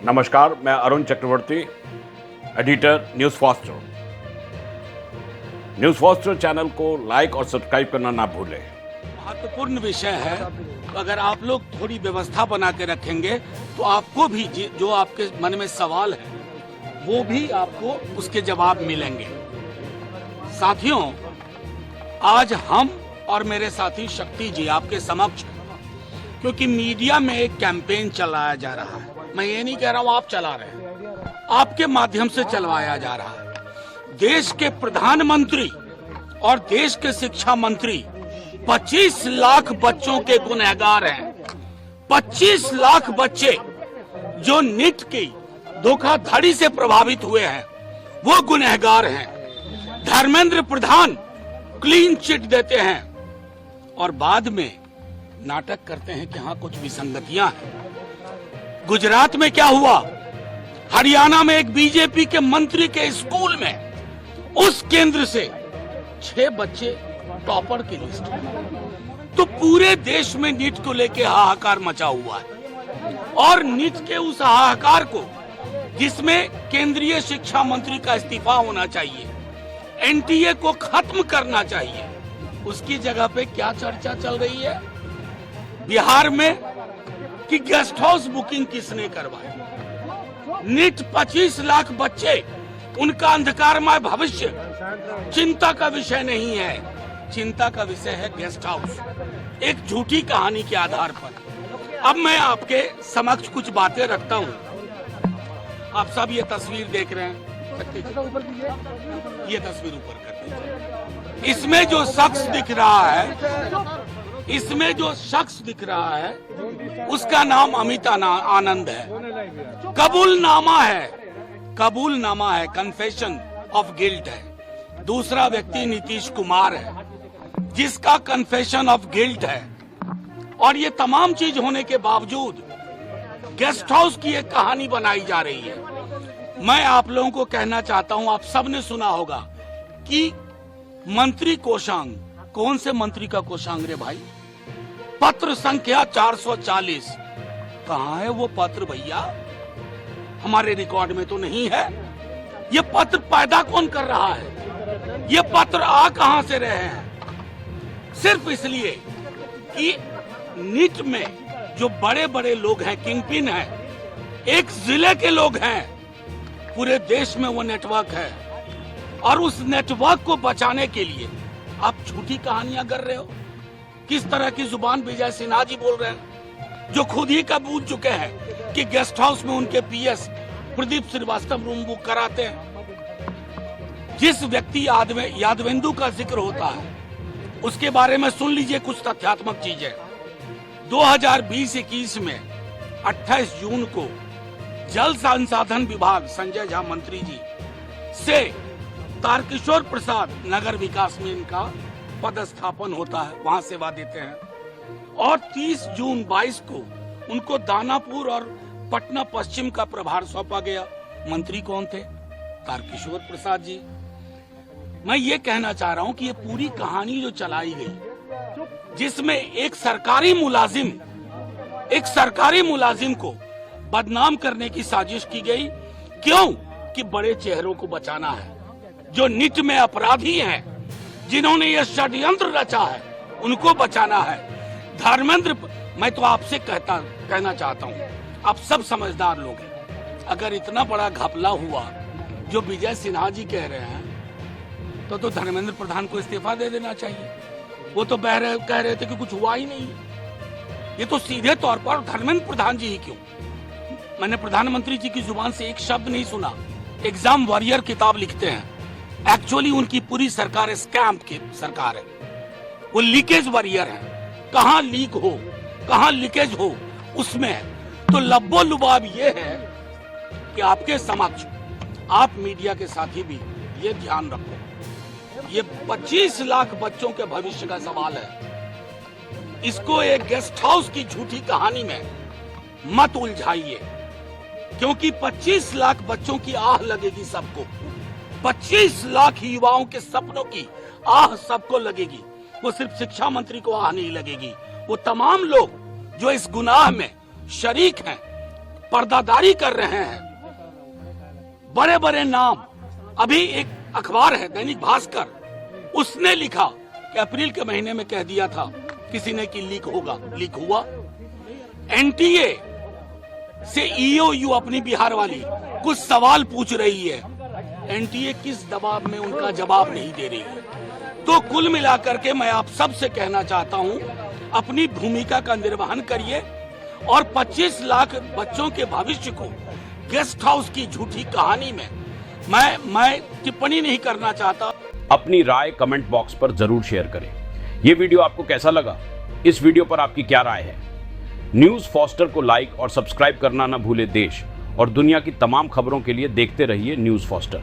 नमस्कार, मैं Arun Chakraborty, editor news faster. News faster channel को लाइक और सब्सक्राइब करना ना भूलें। महत्वपूर्ण विषय है। अगर आप लोग थोड़ी व्यवस्था बना के रखेंगे तो आपको भी जो आपके मन में सवाल है वो भी आपको उसके जवाब मिलेंगे। साथियों, आज हम और मेरे साथी शक्ति जी आपके समक्ष, क्योंकि मीडिया में एक कैंपेन चलाया जा रहा है। मैं ये नहीं कह रहा हूं आप चला रहे हैं, आपके माध्यम से चलवाया जा रहा है। देश के प्रधानमंत्री और देश के शिक्षा मंत्री 25 लाख बच्चों के गुनहगार हैं। 25 लाख बच्चे जो नीट की धोखाधड़ी से प्रभावित हुए हैं वो गुनहगार हैं। धर्मेंद्र प्रधान क्लीन चिट देते हैं और बाद में नाटक करते हैं कि हाँ कुछ विसंगतियां हैं। गुजरात में क्या हुआ? हरियाणा में एक बीजेपी के मंत्री के स्कूल में उस केंद्र से 6 बच्चे टॉपर की लिस्ट में। तो पूरे देश में नीट को लेके हाहाकार मचा हुआ है और नीट के उस हाहाकार को, जिसमें केंद्रीय शिक्षा मंत्री का इस्तीफा होना चाहिए, एनटीए को खत्म करना चाहिए, उसकी जगह पे क्या चर्चा चल रही है बिहार में कि गेस्ट हाउस बुकिंग किसने करवाई। नीट 25 लाख बच्चे, उनका अंधकारमय भविष्य चिंता का विषय नहीं है। चिंता का विषय है गेस्ट हाउस, एक झूठी कहानी के आधार पर। अब मैं आपके समक्ष कुछ बातें रखता हूं। आप सब ये तस्वीर देख रहे हैं, ये तस्वीर ऊपर कर दीजिए। इसमें जो शख्स दिख रहा है, उसका नाम अमित आनंद है। कबूलनामा है, कन्फेशन ऑफ गिल्ट है। दूसरा व्यक्ति नीतीश कुमार है, जिसका कन्फेशन ऑफ गिल्ट है। और ये तमाम चीज होने के बावजूद गेस्ट हाउस की एक कहानी बनाई जा रही है। मैं आप लोगों को कहना चाहता हूं, आप सबने सुना होगा कि मंत्री कोषांग, कौन से मंत्री का कोषांग रे भाई? पत्र संख्या 440। कहां है वो पत्र भैया? हमारे रिकॉर्ड में तो नहीं है। ये पत्र पैदा कौन कर रहा है? ये पत्र आ कहां से रहे हैं? सिर्फ इसलिए कि नीट में जो बड़े बड़े लोग हैं, किंगपिन हैं, एक जिले के लोग हैं, पूरे देश में वो नेटवर्क है। और उस नेटवर्क को बचाने के लिए आप झूठी कहानियां कर रहे हो। किस तरह की जुबान विजय सिन्हा जी बोल रहे हैं, जो खुद ही कबूल चुके हैं कि गेस्ट हाउस में उनके PS Pradeep Shrivastava room book कराते हैं। जिस व्यक्ति यादवेंदु का जिक्र होता है, उसके बारे में सुन लीजिए कुछ तथ्यात्मक चीजें। 2020-21 में 28 जून को जल संसाधन विभाग संजय झा मंत्री जी से तारकिशोर प्रसाद नगर विकास में इनका पदस्थापन होता है, वहां सेवा देते हैं। और 30 जून 22 को उनको दानापुर और पटना पश्चिम का प्रभार सौंपा गया। मंत्री कौन थे? तारकिशोर प्रसाद जी। मैं ये कहना चाह रहा हूं कि ये पूरी कहानी जो चलाई गई, जिसमें एक सरकारी मुलाजिम को बदनाम करने की साजिश की गई। क्यों? कि बड़े चेहरों को बचाना है, जो नीट में अपराधी हैं, जिन्होंने ये षड्यंत्र रचा है, उनको बचाना है। धर्मेंद्र, मैं तो आपसे कहना चाहता हूँ, आप सब समझदार लोग हैं। अगर इतना बड़ा घपला हुआ जो विजय सिन्हा जी कह रहे हैं, तो धर्मेंद्र प्रधान को इस्तीफा दे देना चाहिए। वो तो कह रहे थे कि कुछ हुआ ही नहीं। ये तो सीधे तौर पर धर्मेंद्र प्रधान जी ही क्यों? मैंने प्रधानमंत्री जी की जुबान से एक शब्द नहीं सुना। एग्जाम वॉरियर किताब लिखते हैं, एक्चुअली उनकी पूरी सरकार स्कैम की सरकार है। वो लीकेज वॉरियर है, कहां लीक हो, कहां लीकेज हो, उसमें है। तो लब्बो लुबाब ये है कि आपके समक्ष, आप मीडिया के साथी भी ये ध्यान रखो, ये 25 लाख बच्चों के भविष्य का सवाल है। इसको एक गेस्ट हाउस की झूठी कहानी में मत उलझाइए, क्योंकि 25 लाख बच्चों की आह लगेगी सबको। 25 लाख युवाओं के सपनों की आह सबको लगेगी। वो सिर्फ शिक्षा मंत्री को आह नहीं लगेगी, वो तमाम लोग जो इस गुनाह में शरीक हैं, पर्दादारी कर रहे हैं। बड़े बड़े नाम, अभी एक अखबार है दैनिक भास्कर, उसने लिखा कि अप्रैल के महीने में कह दिया था किसी ने कि लीक होगा, लीक हुआ। एनटीए से ईओयू अपनी बिहार वाली कुछ सवाल पूछ रही है, एनटीए किस दबाव में उनका जवाब नहीं दे रही है। तो कुल मिलाकर के मैं आप सबसे कहना चाहता हूं, अपनी भूमिका का निर्वहन करिए और 25 लाख बच्चों के भविष्य को गेस्ट हाउस की झूठी कहानी में मैं टिप्पणी नहीं करना चाहता। अपनी राय कमेंट बॉक्स पर जरूर शेयर करें। यह वीडियो आपको कैसा लगा? इस वीडियो पर आपकी क्या राय है? न्यूज़ फॉस्टर को लाइक और सब्सक्राइब करना ना भूले। देश और दुनिया की तमाम खबरों के लिए देखते रहिए न्यूज़ फॉस्टर।